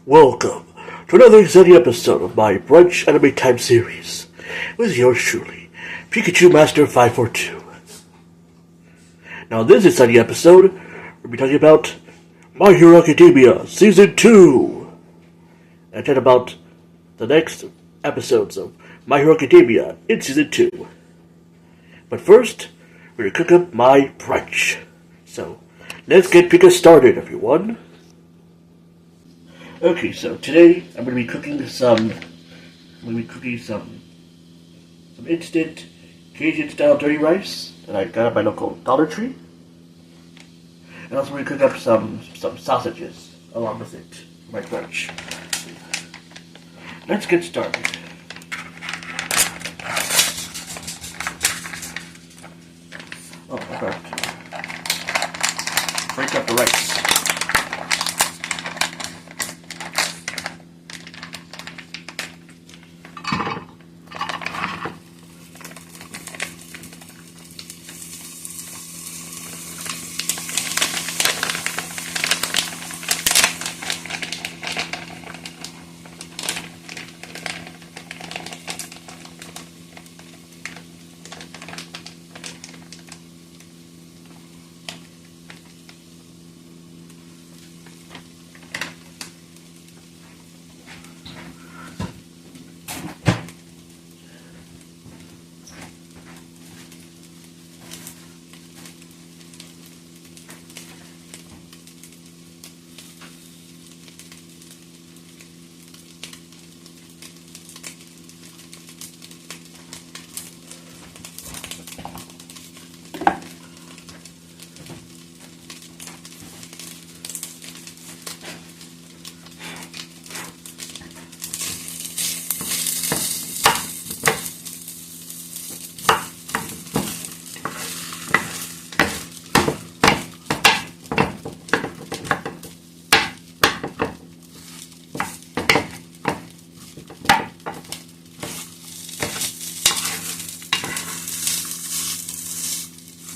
Welcome to another exciting episode of my Brunch Anime Time series with yours truly, Pikachumaster 542. Now, in this exciting episode, we'll be talking about My Hero Academia Season 2 and chat about the next episodes of My Hero Academia in Season 2. But first, we're going to cook up my brunch. So, let's get Pika started, everyone. Okay, so today I'm going to be cooking some instant Cajun-style dirty rice that I got at my local Dollar Tree. And also we're going to cook up some sausages along with it for my brunch. Let's get started. Oh, I forgot to break up the rice.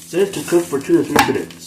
Set it to cook for 2 to 3 minutes.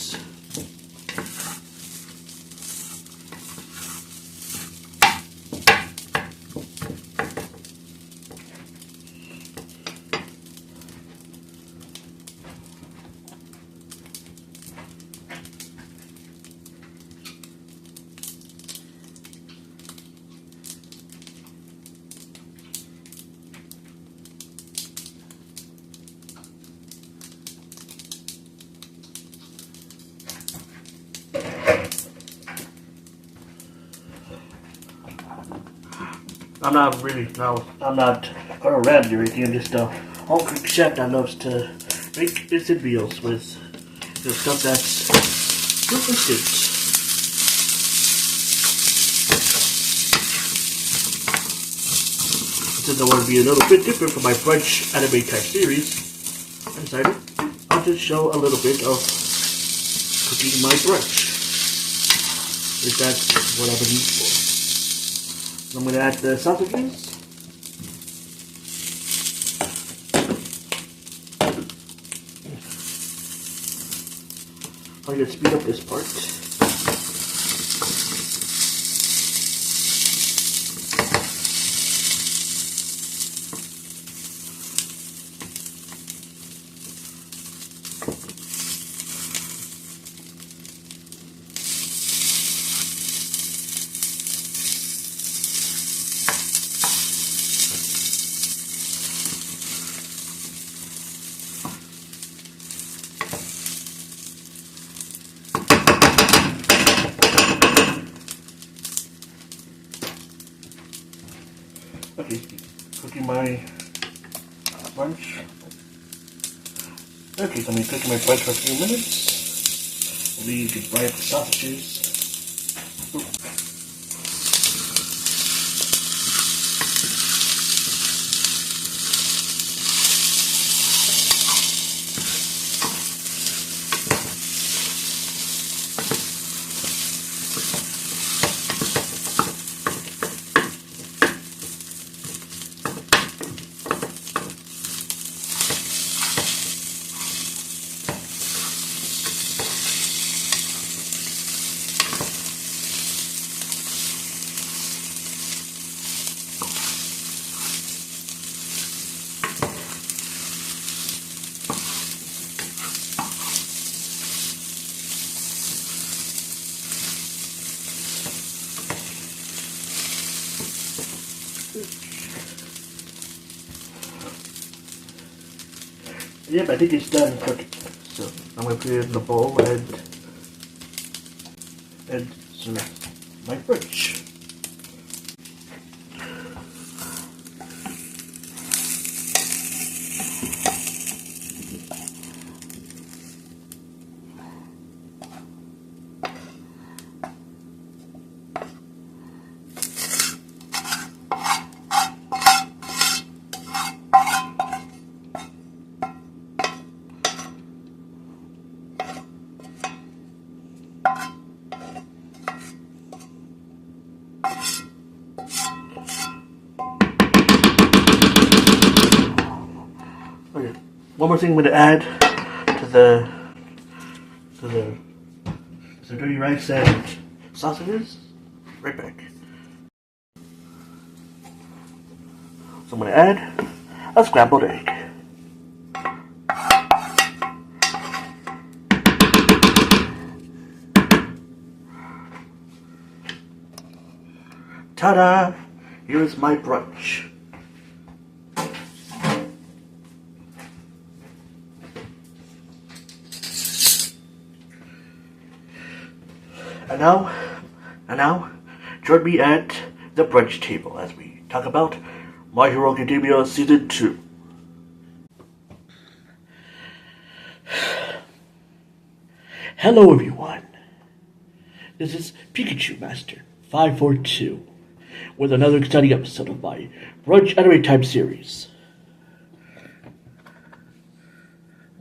I'm not gonna rant or anything. I'm just a home-cooked chef that loves to make instant meals with stuff that's super instant. Since I want to be a little bit different from my Brunch anime type series, I decided I'll just show a little bit of cooking my brunch. If that's what I've been used for. I'm going to add the sausages. I'm going to speed up this part. Okay, cooking my brunch. Okay, so I'm cooking my brunch for a few minutes. We can fry up the sausages. Yep, I think it's done cooking. So I'm gonna put it in the bowl and serve my brunch. Okay. One more thing I'm gonna add to the dirty rice and sausages. Right back. So I'm gonna add a scrambled egg. Ta-da! Here's my brunch. And now, join me at the brunch table as we talk about My Hero Academia Season 2. Hello everyone, this is Pikachumaster 542 with another exciting episode of my Brunch Anime Time series.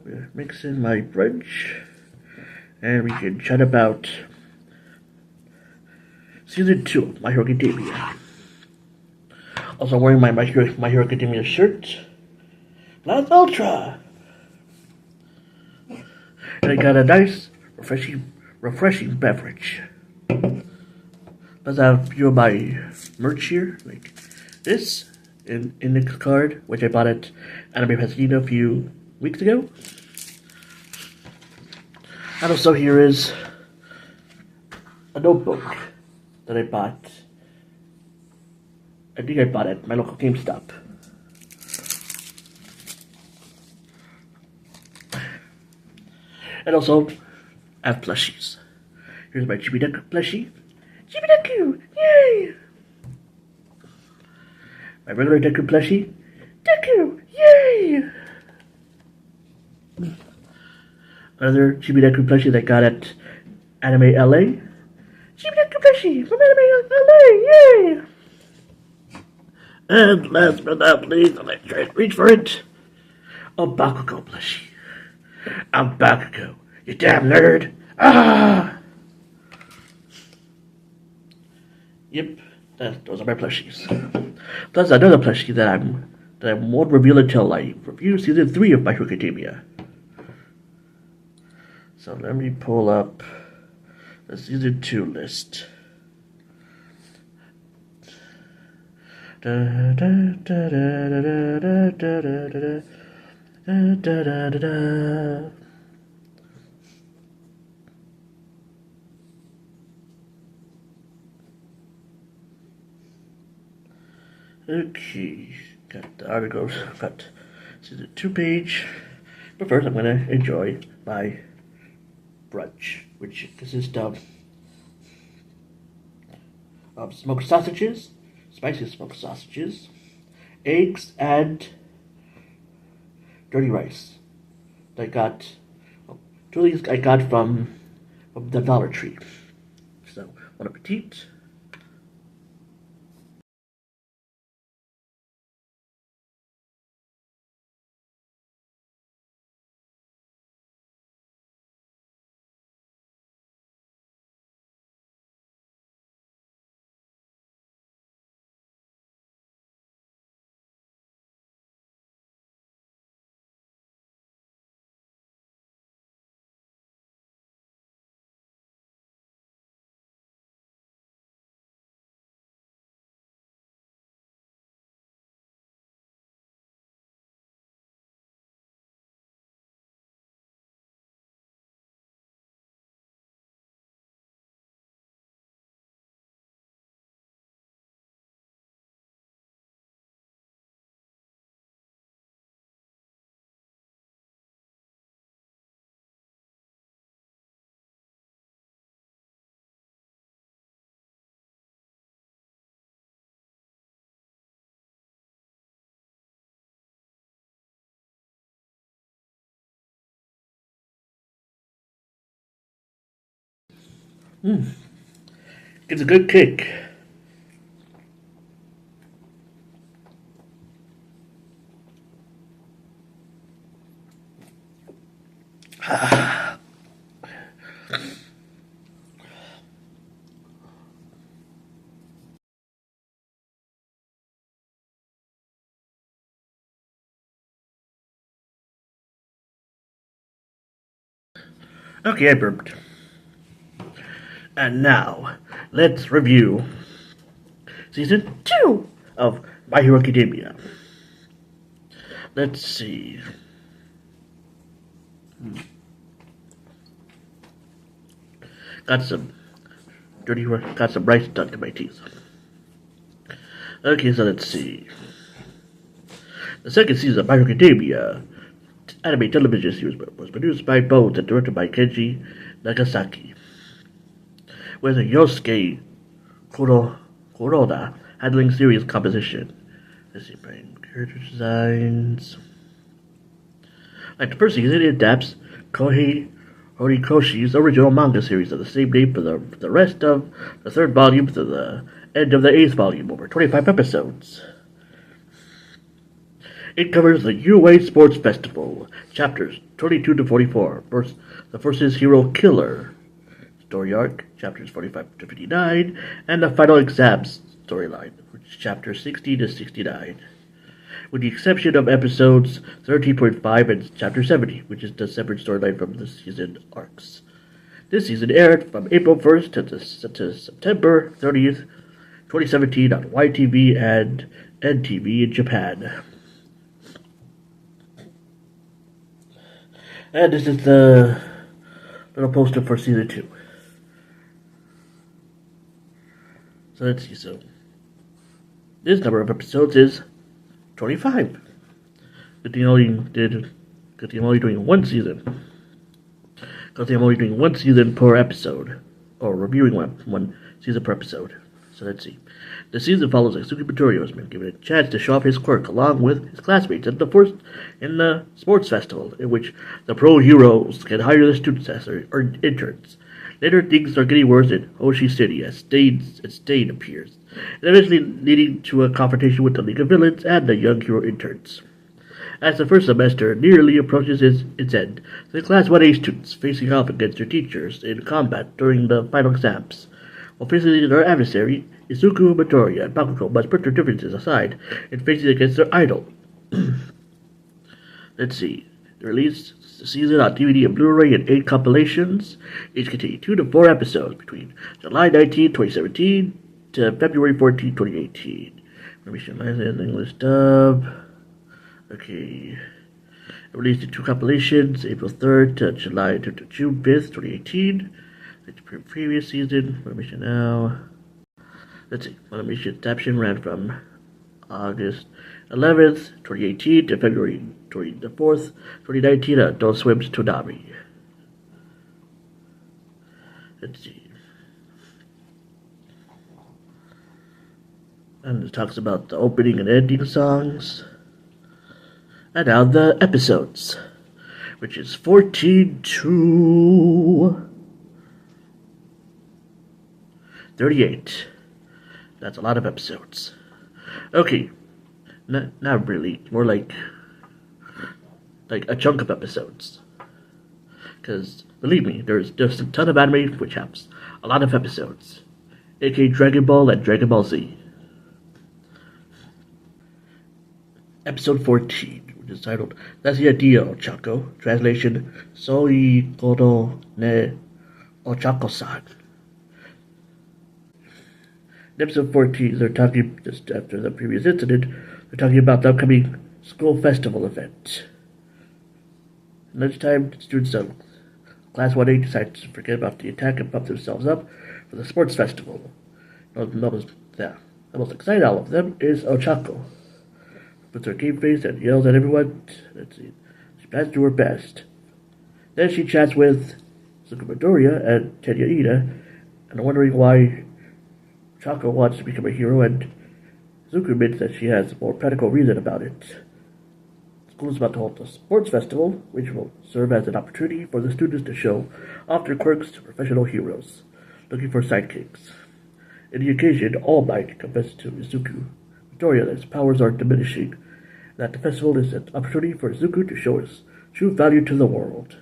We're mixing my brunch and we can chat about Season 2 of My Hero Academia. Also wearing my Hero Academia shirt. Lance Ultra! And I got a nice, refreshing beverage. Plus I have a few of my merch here, like this, in the card, which I bought at Anime Pasadena a few weeks ago. And also here is a notebook that I bought. I think I bought it at my local GameStop. And also, I have plushies. Here's my Chibi Deku plushie. Chibi Deku! Yay! My regular Deku plushie. Deku! Yay! Another Chibi Deku plushie that I got at Anime LA. Chibi Deku plushie from Anime LA! Yay! And last but not least, let's try to reach for it. A Bakugo plushie. I'm Bakugo, you damn nerd! Ah! Yep, those are my plushies. Plus another plushie that I won't reveal until I review Season 3 of My Hero Academia. So let me pull up the Season 2 list. Da, da, da, da, da, da, da, da, da. Da, da, da, da, da. Okay, got the articles, got Season 2 page. But first I'm gonna enjoy my brunch, which consists of smoked sausages, spicy smoked sausages, eggs, and dirty rice. I got two of these I got from the Dollar Tree. So, bon appetit. It's a good kick. Okay, I burped. And now, let's review Season 2 of My Hero Academia. Let's see. Got some dirty work, got some rice stuck in my teeth. Okay, so let's see. The second season of My Hero Academia anime television series was produced by Bones and directed by Kenji Nagasaki, with Yosuke Kuroda handling series composition. Let's see, character designs. Like the first season, it adapts Kohei Horikoshi's original manga series of the same name for the rest of the third volume to the end of the eighth volume, over 25 episodes. It covers the UA Sports Festival, chapters 22 to 44, the first is Hero Killer story arc, chapters 45 to 59, and the final exams storyline, which is chapters 60 to 69. With the exception of episodes 13.5 and chapter 70, which is the separate storyline from the season arcs. This season aired from April 1st to September 30th, 2017 on YTV and NTV in Japan. And this is the little poster for season 2. So let's see, so this number of episodes is 25. Good thing I'm only doing one season. Good thing I'm only doing one season per episode. Or reviewing one season per episode. So let's see. The season follows Isuki Midoriya has been given a chance to show off his quirk along with his classmates at the sports festival, in which the pro heroes can hire the students as or interns. Later, things are getting worse in Hoshi City as Stain appears, and eventually leading to a confrontation with the League of Villains and the young hero interns. As the first semester nearly approaches its end, the Class 1A students facing off against their teachers in combat during the final exams. While facing their adversary, Izuku, Midoriya, and Bakugo must put their differences aside in facing against their idol. Let's see. They released the season on DVD and Blu-ray in 8 compilations, each containing 2 to 4 episodes between July 19, 2017 to February 14, 2018. Animation license, English dub. Okay. Released in 2 compilations, April 3rd to June 5th, 2018. The previous season, Animation now. Let's see. Animation adaptation ran from August 11th, 2018 to February 24th, 2019 at Adult Swim's Toonami. Let's see. And it talks about the opening and ending songs. And now the episodes, which is 14 to 38. That's a lot of episodes. Okay. Not really. More like a chunk of episodes. Because, believe me, there's a ton of anime which has a lot of episodes. A.k.a. Dragon Ball and Dragon Ball Z. Episode 14, which is titled Nasia Dio Ochako. Translation, Soi Kodo ne Ochako-san. In episode 14, they're talking, just after the previous incident, they're talking about the upcoming school festival event. At lunchtime, students of Class 1A decide to forget about the attack and pump themselves up for the sports festival. The most excited out of them is Ochako. Puts her game face and yells at everyone. Let's see. She plans to do her best. Then she chats with Izuku Midoriya and Tenya Ida, and wondering why Ochako wants to become a hero, and Izuku admits that she has a more practical reason about it. The school is about to hold a sports festival, which will serve as an opportunity for the students to show off their quirks to professional heroes. looking for sidekicks. In the occasion, All Might confesses to Izuku Midoriya that his powers are diminishing, and that the festival is an opportunity for Izuku to show his true value to the world.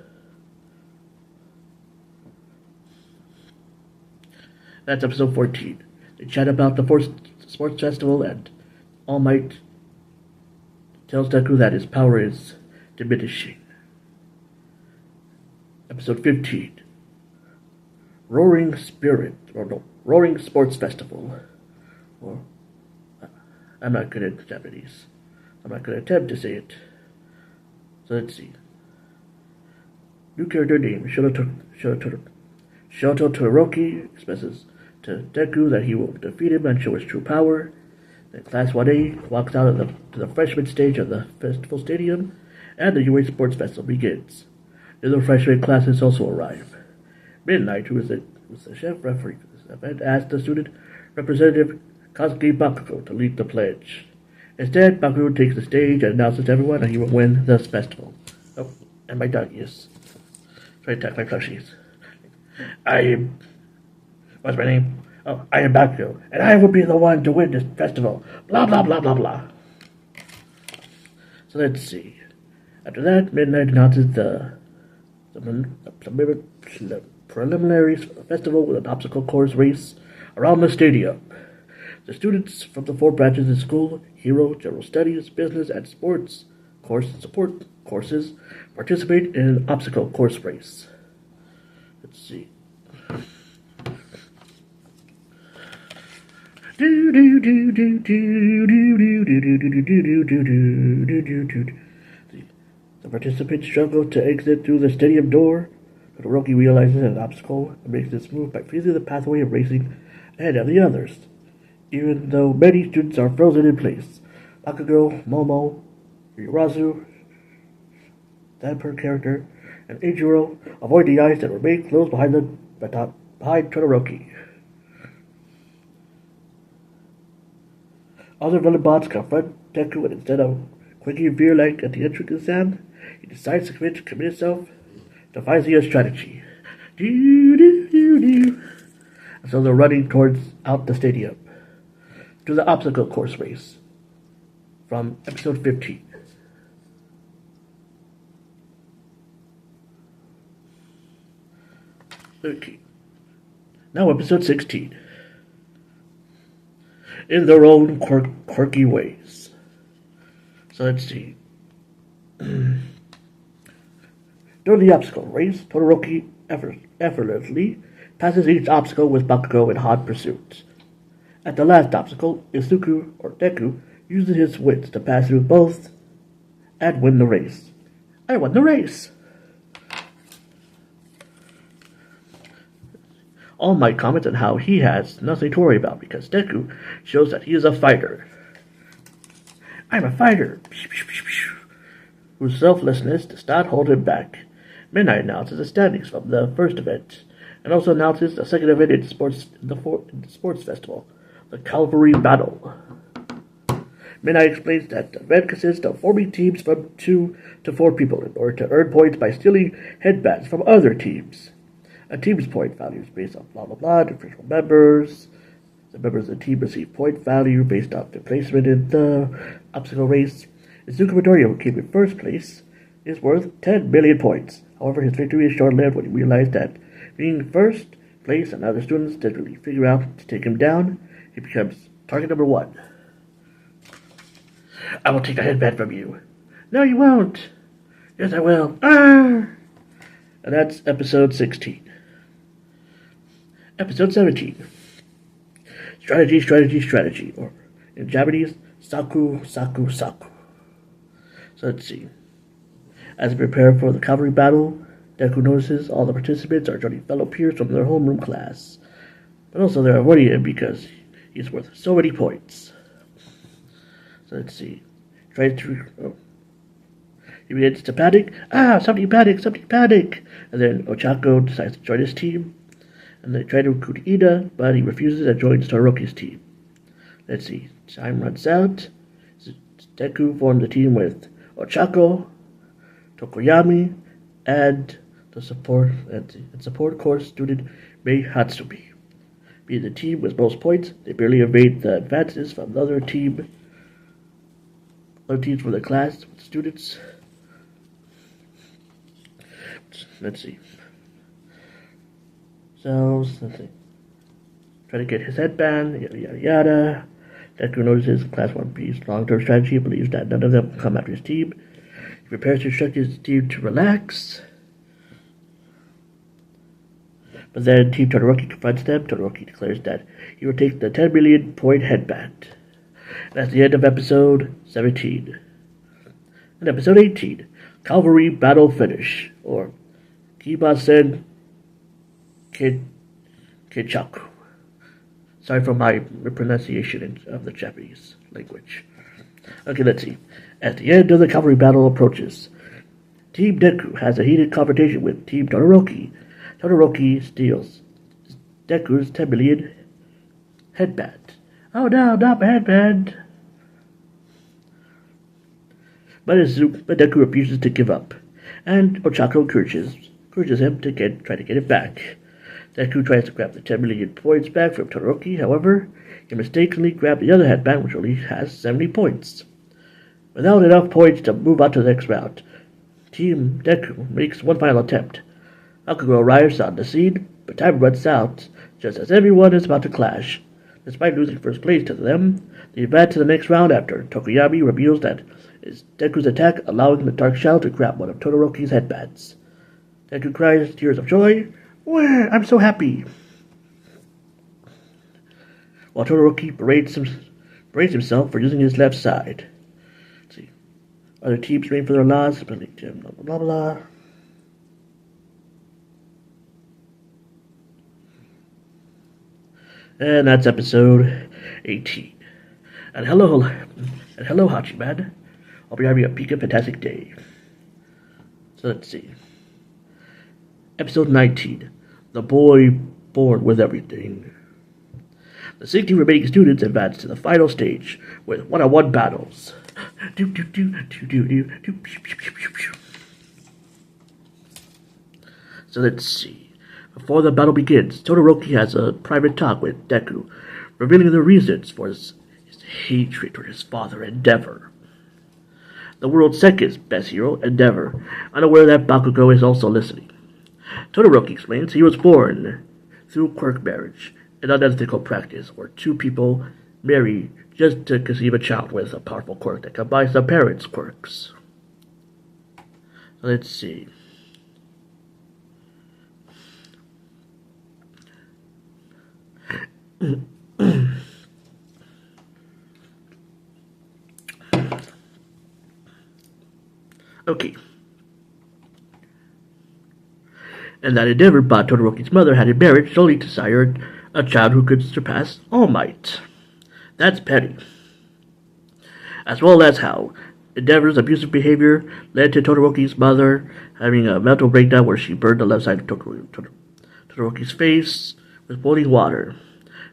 That's episode 14. They chat about the sports festival, and All Might tells Deku that his power is diminishing. Episode 15. Roaring Sports Festival. Or, I'm not good at Japanese. I'm not going to attempt to say it. So let's see. New character name, Shoto Todoroki expresses to Deku that he will defeat him and show his true power. Then Class 1A walks out to the freshman stage of the festival stadium, and the UA Sports Festival begins. The other freshman classes also arrive. Midnight, who is the chef referee for this event, asks the student representative Kazuki Bakugo to lead the pledge. Instead, Bakugo takes the stage and announces to everyone that he will win this festival. Oh, and my dog is trying to attack my plushies. What's my name? Oh, I am Bakugo, and I will be the one to win this festival. Blah, blah, blah, blah, blah. So let's see. After that, Midnight announces the preliminary festival with an obstacle course race around the stadium. The students from the 4 branches of school, Hero, General Studies, Business, and Sports support courses participate in an obstacle course race. Let's see. The participants struggle to exit through the stadium door. Todoroki realizes an obstacle and makes this move by freezing the pathway of racing ahead of the others. Even though many students are frozen in place, Bakugo, Momo, Yurazu, that per character, and Eiichiro avoid the ice that remain closed behind Todoroki. Other villain bots confront Deku, and instead of quaking fear like at the entrance exam, he decides to commit himself, devising a strategy. And so they're running out the stadium to the obstacle course race from episode 15. Now episode 16. In their own quirky ways. So let's see. During the obstacle race, Todoroki effortlessly passes each obstacle with Bakugo in hot pursuit. At the last obstacle, Izuku, or Deku, uses his wits to pass through both and win the race. I won the race! All Might comments on how he has nothing to worry about because Deku shows that he is a fighter. I'm a fighter, whose selflessness does not hold him back. Midnight announces the standings from the first event, and also announces the second event in the sports festival, the Cavalry Battle. Midnight explains that the event consists of forming teams from 2 to 4 people in order to earn points by stealing headbands from other teams. A team's point value is based on blah blah blah, different members. The members of the team receive point value based on their placement in the obstacle race. Izuku Midoriya, who came in first place, is worth 10 million points. However, his victory is short-lived when he realized that being first place and other students didn't really figure out to take him down. He becomes target number 1. I will take the headband from you. No, you won't. Yes, I will. Arr! And that's episode 16. Episode 17. Strategy, or in Japanese, Saku. So let's see. As they prepare for the cavalry battle, Deku notices all the participants are joining fellow peers from their homeroom class. But also they're avoiding him because he's worth so many points. So let's see. He begins to panic. Somebody panic! And then Ochako decides to join his team. And they try to recruit Ida, but he refuses and joins Todoroki's team. Let's see. Time runs out. Deku formed a team with Ochako, Tokoyami, and the support course student Mei Hatsumi. Being the team with most points, they barely evade the advances from the other teams from the class with students. Let's see. So, let's see. Try to get his headband, yada yada yada. Deku notices Class 1B's long-term strategy and believes that none of them will come after his team. He prepares to instruct his team to relax. But then Team Todoroki confronts them. Todoroki declares that he will take the 10 million point headband. And that's the end of episode 17. And episode 18, Cavalry Battle Finish, or Kibasen Kichaku. Sorry for my pronunciation of the Japanese language. Okay, let's see. As the end of the cavalry battle approaches, Team Deku has a heated confrontation with Team Todoroki. Todoroki steals Deku's 10 million headband. Oh no, not my headband! But Deku refuses to give up, and Ochako encourages him to try to get it back. Deku tries to grab the 10 million points back from Todoroki, however, he mistakenly grabbed the other headband, which only has 70 points. Without enough points to move on to the next round, Team Deku makes one final attempt. Bakugo arrives on the scene, but time runs out just as everyone is about to clash. Despite losing first place to them, they advance to the next round after Tokoyami reveals that it's Deku's attack, allowing the Dark Shadow to grab one of Todoroki's headbands. Deku cries tears of joy. Where? I'm so happy. While Todoroki berates himself for using his left side. Let's see. Other teams waiting for their laws, blah blah blah blah. And that's episode 18. And hello, Hachiman. Hope you're having a Pika fantastic day. So let's see. Episode 19. The Boy Born with Everything. The 60 remaining students advance to the final stage with one-on-one battles. So let's see. Before the battle begins, Todoroki has a private talk with Deku, revealing the reasons for his hatred toward his father, Endeavor. The world's second best hero, Endeavor, unaware that Bakugo is also listening. Todoroki explains he was born through quirk marriage, an unethical practice where two people marry just to conceive a child with a powerful quirk that combines the parents' quirks. Let's see. Okay. And that Endeavor bought Todoroki's mother had in marriage solely to sire a child who could surpass All Might. That's petty. As well as how Endeavor's abusive behavior led to Todoroki's mother having a mental breakdown where she burned the left side of Todoroki's face with boiling water.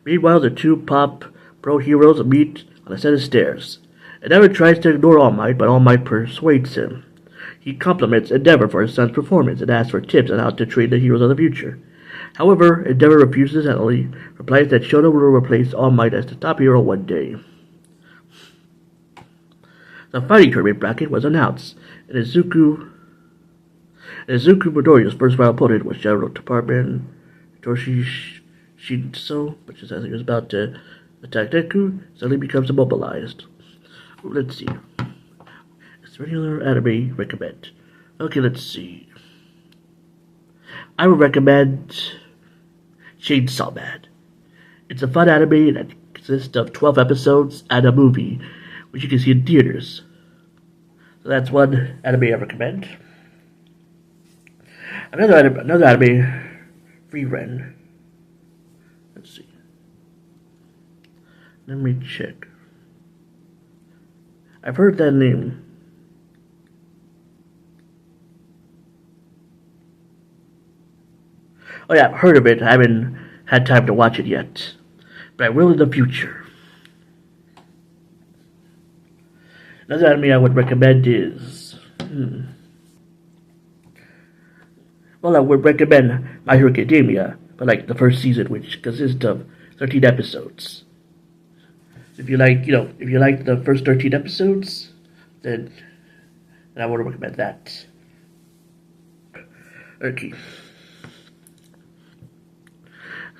Meanwhile, the two pop pro heroes meet on a set of stairs. Endeavor tries to ignore All Might, but All Might persuades him. He compliments Endeavor for his son's performance and asks for tips on how to train the heroes of the future. However, Endeavor refuses and only replies that Shoto will replace All Might as the top hero one day. The fighting tournament bracket was announced, and Izuku Midoriya's first final opponent was General Department Toshi Shinso, which is as he was about to attack Deku, suddenly becomes immobilized. Let's see. It's regular anime recommend. Okay, let's see. I would recommend Chainsaw Man. It's a fun anime that consists of 12 episodes and a movie, which you can see in theaters. So that's one anime I recommend. Another anime, Frieren. Let's see. Let me check. I've heard that name. Oh yeah, I've heard of it. I haven't had time to watch it yet. But I will in the future. Another anime I would recommend is... Well, I would recommend My Hero Academia, but like the first season, which consists of 13 episodes. If you like, if you like the first 13 episodes, then I would recommend that. Okay.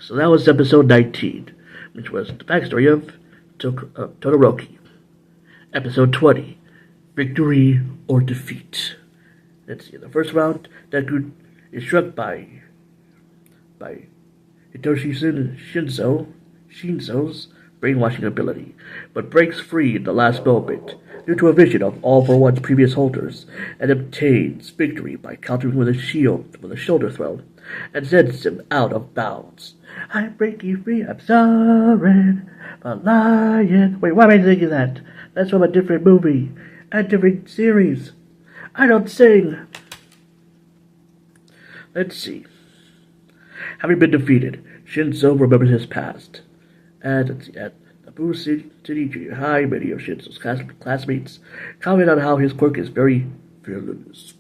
So that was episode 19, which was the backstory of Todoroki. Episode 20, Victory or Defeat. Let's see, in the first round, Deku is struck by Hitoshi Shinso's brainwashing ability, but breaks free in the last moment due to a vision of All for One's previous holders, and obtains victory by countering with a shoulder throw, and sends him out of bounds. I'm breaking free, I'm sorry, but lying. Wait, why am I thinking that? That's from a different movie, a different series. I don't sing. Let's see. Having been defeated, Shinso remembers his past. At the Boo City Junior High, many of Shinso's classmates comment on how his quirk is very fearless.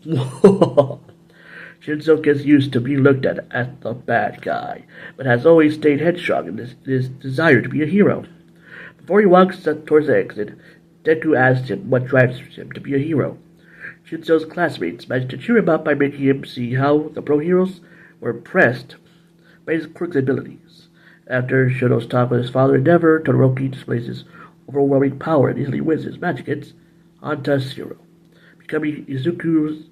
Shinso gets used to being looked at as the bad guy, but has always stayed headstrong in his desire to be a hero. Before he walks towards the exit, Deku asks him what drives him to be a hero. Shinso's classmates manage to cheer him up by making him see how the pro heroes were impressed by his quirk's abilities. After Shoto's talk with his father Endeavor, Todoroki displays his overwhelming power and easily wins his magic hits on Zero, becoming Deku's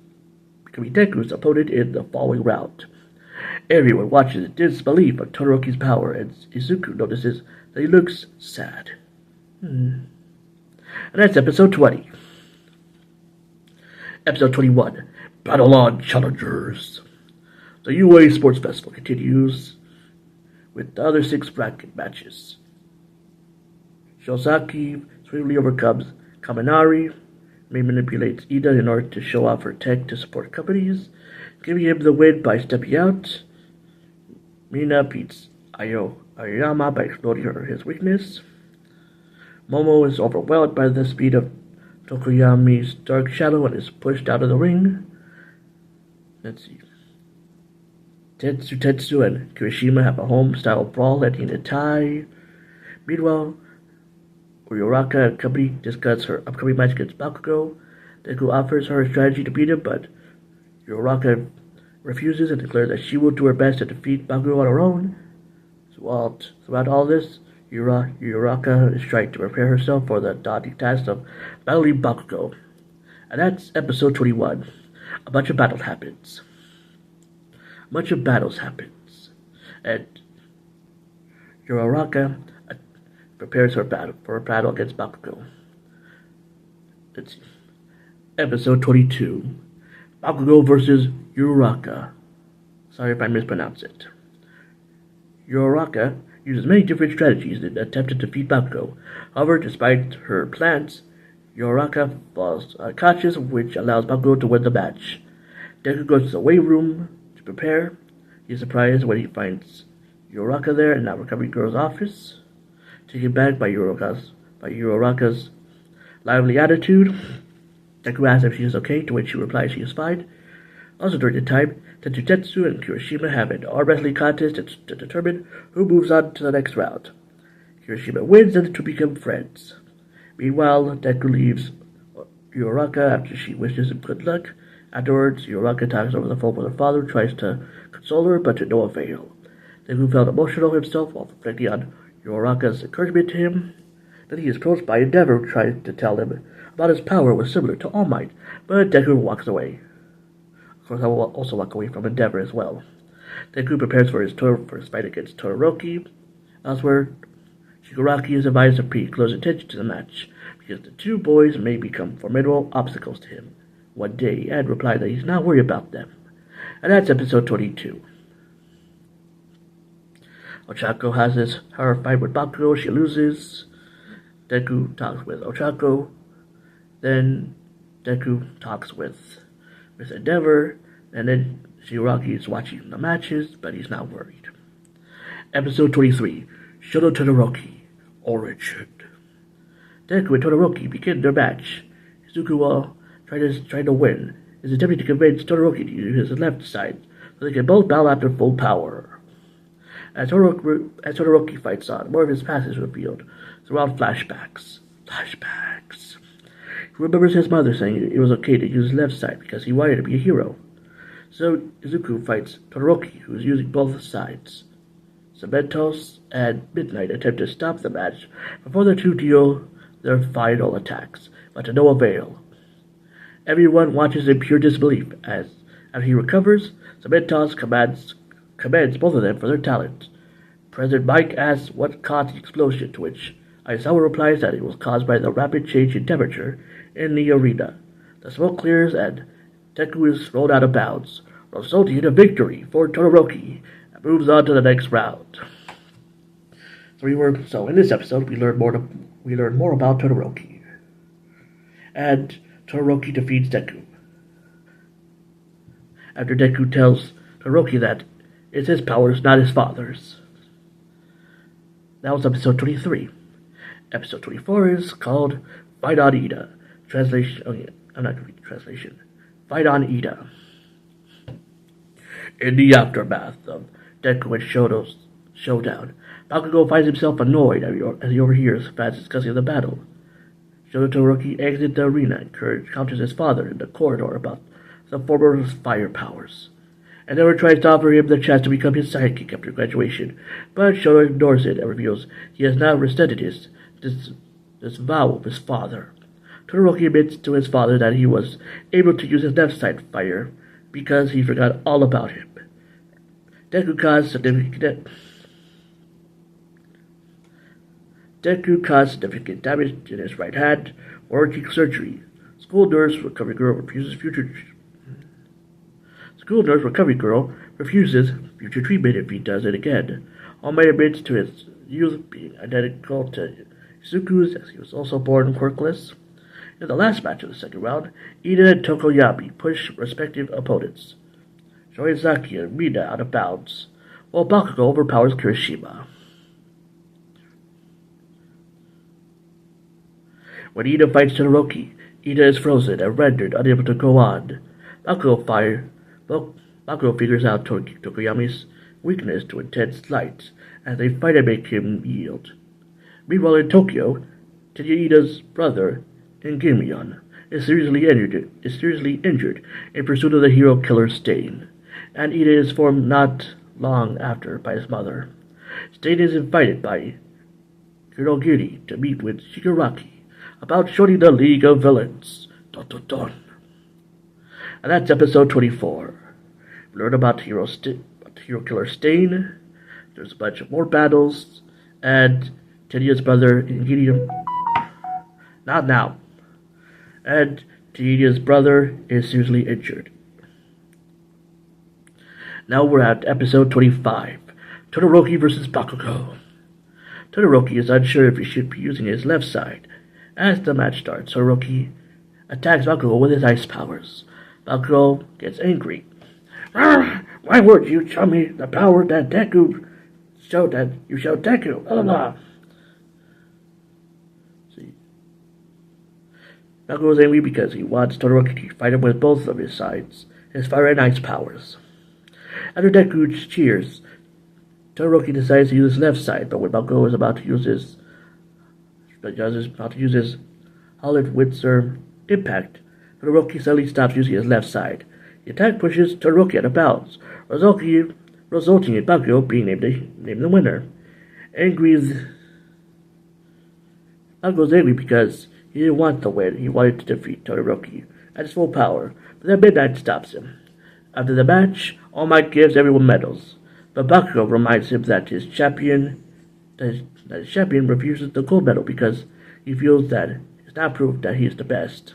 opponent in the following round. Everyone watches in disbelief of Todoroki's power, and Izuku notices that he looks sad. And that's episode 20. Episode 21, Battle on Challengers. The UA Sports Festival continues with the other 6 bracket matches. Shosaki swiftly overcomes Kaminari. May manipulates Ida in order to show off her tech to support companies, giving him the win by stepping out. Mina beats Aoyama by exploiting his weakness. Momo is overwhelmed by the speed of Tokoyami's dark shadow and is pushed out of the ring. Let's see. Tetsu and Kirishima have a home-style brawl ending in a tie. Meanwhile, Uraraka and company discuss her upcoming match against Bakugo. Deku offers her a strategy to beat him, but Uraraka refuses and declares that she will do her best to defeat Bakugo on her own. So throughout all this, Uraraka is trying to prepare herself for the daunting task of battling Bakugo. And that's episode 21. A bunch of battles happens. And Uraraka prepares for a battle against Bakugo. Let's see. Episode 22. Bakugo versus Uraraka. Sorry if I mispronounce it. Uraraka uses many different strategies in an attempt to defeat Bakugo. However, despite her plans, Uraraka falls unconscious, which allows Bakugo to win the match. Deku goes to the weight room to prepare. He is surprised when he finds Uraraka there in that recovery girl's office. Taken back by Uraraka's lively attitude, Deku asks if she is okay, to which she replies she is fine. Also during the time, Tetsu and Kirishima have an arm wrestling contest to determine who moves on to the next round. Kirishima wins and the two become friends. Meanwhile, Deku leaves Uraraka after she wishes him good luck. Afterwards, Uraraka talks over the phone with her father and tries to console her, but to no avail. Deku felt emotional himself while reflecting on Uraraka's encouragement to him. Then he is approached by Endeavor, who tries to tell him about his power was similar to All Might, but Deku walks away. Of course, I will also walk away from Endeavor as well. Deku prepares for his fight against Todoroki. Elsewhere, Shigaraki is advised to pay close attention to the match, because the two boys may become formidable obstacles to him one day, and replied that he's not worried about them. And that's episode 22. Ochako has her fight with Bakugo. She loses. Deku talks with Ochako. Then Deku talks with Endeavor. And then Shigaraki is watching the matches, but he's not worried. Episode 23. Shoto Todoroki. Origin. Deku and Todoroki begin their match. Izuku, while trying to win, is attempting to convince Todoroki to use his left side so they can both battle at their full power. As Todoroki fights on, more of his past is revealed throughout flashbacks. He remembers his mother saying it was okay to use his left side because he wanted to be a hero. So Izuku fights Todoroki, who is using both sides. Cementos and Midnight attempt to stop the match before the two deal their final attacks, but to no avail. Everyone watches in pure disbelief as he recovers. Cementos commends both of them for their talent. President Mike asks what caused the explosion, to which Aizawa replies that it was caused by the rapid change in temperature in the arena. The smoke clears and Deku is rolled out of bounds, resulting in a victory for Todoroki, and moves on to the next round. So in this episode, we learn more about Todoroki, and Todoroki defeats Deku. After Deku tells Todoroki that it's his powers, not his father's. That was episode 23. Episode 24 is called Fight on Ida. Translation. Oh yeah, I'm not going to read the translation. Fight on Ida. In the aftermath of Deku and Shoto's showdown, Bakugo finds himself annoyed as he overhears fans discussing the battle. Shoto Todoroki exits the arena and encounters his father in the corridor about some former fire powers. And never tries to offer him the chance to become his sidekick after graduation, but Shoto ignores it and reveals he has now rescinded this vow of his father. Todoroki admits to his father that he was able to use his left side fire because he forgot all about him. Deku caused significant damage in his right hand, warranting surgery. School nurse recovery girl refuses future treatment if he does it again. All Might admits to his youth being identical to Izuku's, as he was also born quirkless. In the last match of the second round, Ida and Tokoyami push respective opponents, Shorizaki and Mina out of bounds, while Bakugo overpowers Kirishima. When Ida fights Todoroki, Ida is frozen and rendered unable to go on. Bakugo figures out Tokoyami's weakness to intense light as they fight and make him yield. Meanwhile in Tokyo, Tetsuya Ida's brother, Ingimion, is seriously injured in pursuit of the hero killer Stain, and Ida is informed not long after by his mother. Stain is invited by Kurogiri to meet with Shigaraki about joining the League of Villains. Dun, dun, dun. And that's episode 24. We learn about hero killer Stain. There's a bunch of more battles, and Tetsuya's brother Ingimion. Not now. And Tetsuya's brother is seriously injured. Now we're at episode 25. Todoroki vs. Bakugo. Todoroki is unsure if he should be using his left side. As the match starts, Todoroki attacks Bakugo with his ice powers. Bakugo gets angry. Why would you show me the power that Deku showed Deku? Blah, blah, blah. Bakugo is angry because he wants Todoroki to fight him with both of his sides, his fire and ice powers. After Deku cheers, Todoroki decides to use his left side, but when Bakugo is about to use his Howlett-Witzer impact, Todoroki suddenly stops using his left side. The attack pushes Todoroki out of bounds, resulting in Bakugo being named the winner. Bakugo's angry because he didn't want the win. He wanted to defeat Todoroki at his full power, but then Midnight stops him. After the match, All Might gives everyone medals, but Bakugo reminds him that his champion refuses the gold medal because he feels that it's not proof that he is the best.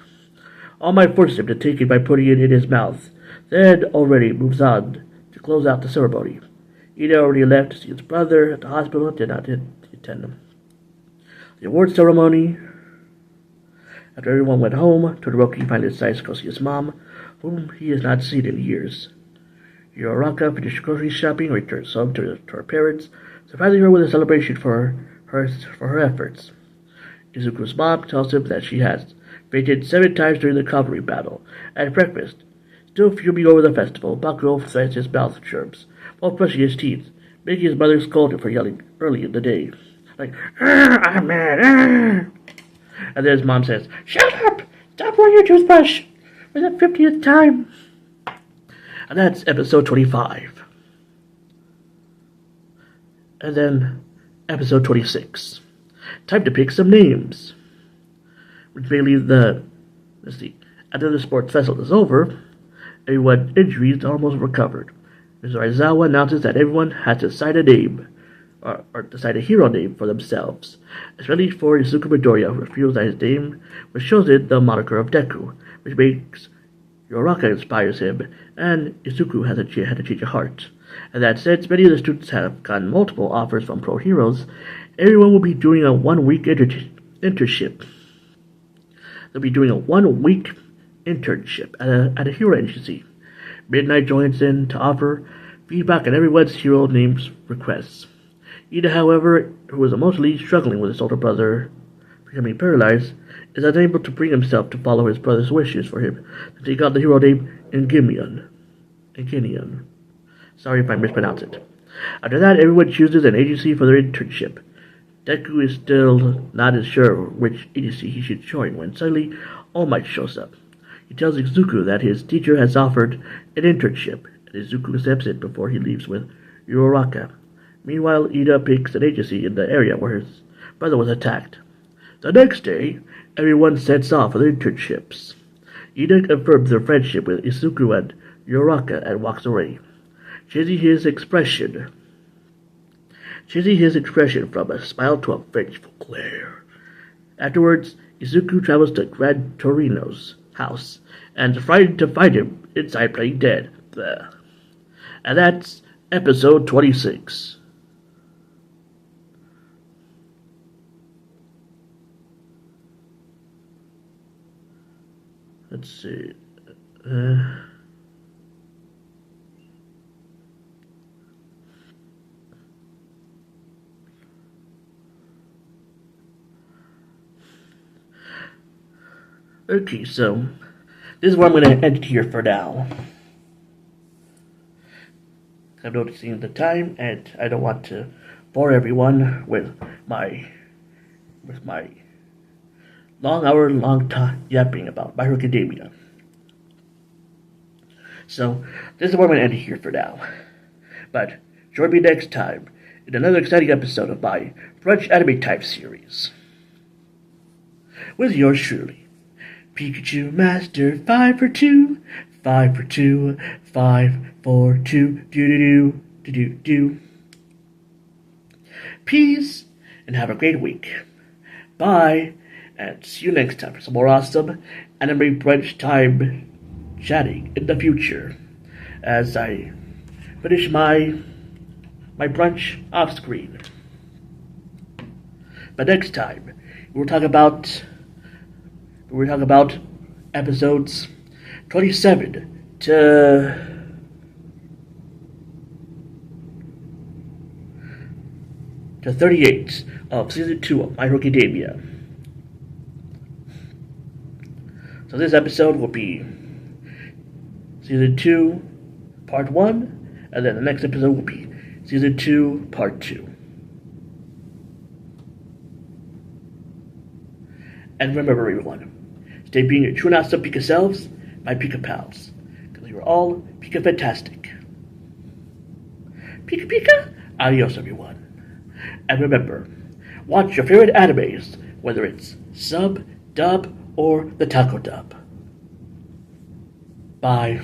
All Might forces him to take it by putting it in his mouth, then already moves on to close out the ceremony. Ida already left to see his brother at the hospital and did not attend him. The award ceremony. After everyone went home, Todoroki finally decides to go see his mom, whom he has not seen in years. Yoraka finishes grocery shopping and returns home to her parents, surprising her with a celebration for her efforts. Izuku's mom tells him that she has fainted 7 times during the cavalry battle. At breakfast, still fuming over the festival, Bakugo threads his mouth germs while brushing his teeth. making his mother scold him for yelling early in the day. Like, I'm mad, And then his mom says, shut up! Stop blowing your toothbrush! For the 50th time! And that's episode 25. And then episode 26. Time to pick some names. Which may leave after the sports festival is over, everyone's injuries are almost recovered. Mr. Aizawa announces that everyone has to decide a name, or decide a hero name for themselves, especially for Izuku Midoriya, who feels that his name was chosen the moniker of Deku, which makes Yoraka inspires him, and Izuku had to change of heart. And that since many of the students have gotten multiple offers from pro heroes, everyone will be doing a 1-week internship. They'll be doing a 1-week internship at a hero agency. Midnight joins in to offer feedback on everyone's hero names requests. Ida, however, who is emotionally struggling with his older brother becoming paralyzed, is unable to bring himself to follow his brother's wishes for him to take on the hero name Enginion. Sorry if I mispronounce it. After that, everyone chooses an agency for their internship. Deku is still not as sure which agency he should join when suddenly All Might shows up. He tells Izuku that his teacher has offered an internship, and Izuku accepts it before he leaves with Uraraka. Meanwhile, Ida picks an agency in the area where his brother was attacked. The next day, everyone sets off for their internships. Ida confirms their friendship with Izuku and Uraraka and walks away, changing his expression from a smile to a vengeful glare. Afterwards, Izuku travels to Gran Torino's house and is frightened to find him inside playing dead. Bleh. And that's episode 26. Let's see. Okay, so this is where I'm going to end it here for now. I'm noticing the time, and I don't want to bore everyone with my long time yapping about My Hero Academia. So this is where I'm going to end it here for now. But join me next time in another exciting episode of my Brunch anime type series. With yours truly, Pikachumaster 5 for 2, 5 for 2, 5 for 2, do. Peace, and have a great week. Bye, and see you next time for some more awesome anime brunch time chatting in the future as I finish my brunch off screen. But next time, we'll talk about episodes 27 to 38 of Season 2 of My Hero Academia. So this episode will be Season 2, Part 1, and then the next episode will be Season 2, Part 2. And remember, everyone, stay being your true and awesome Pika selves, my Pika pals, because you're all Pika fantastic. Pika Pika, adios, everyone. And remember, watch your favorite animes, whether it's sub, dub, or the taco dub. Bye.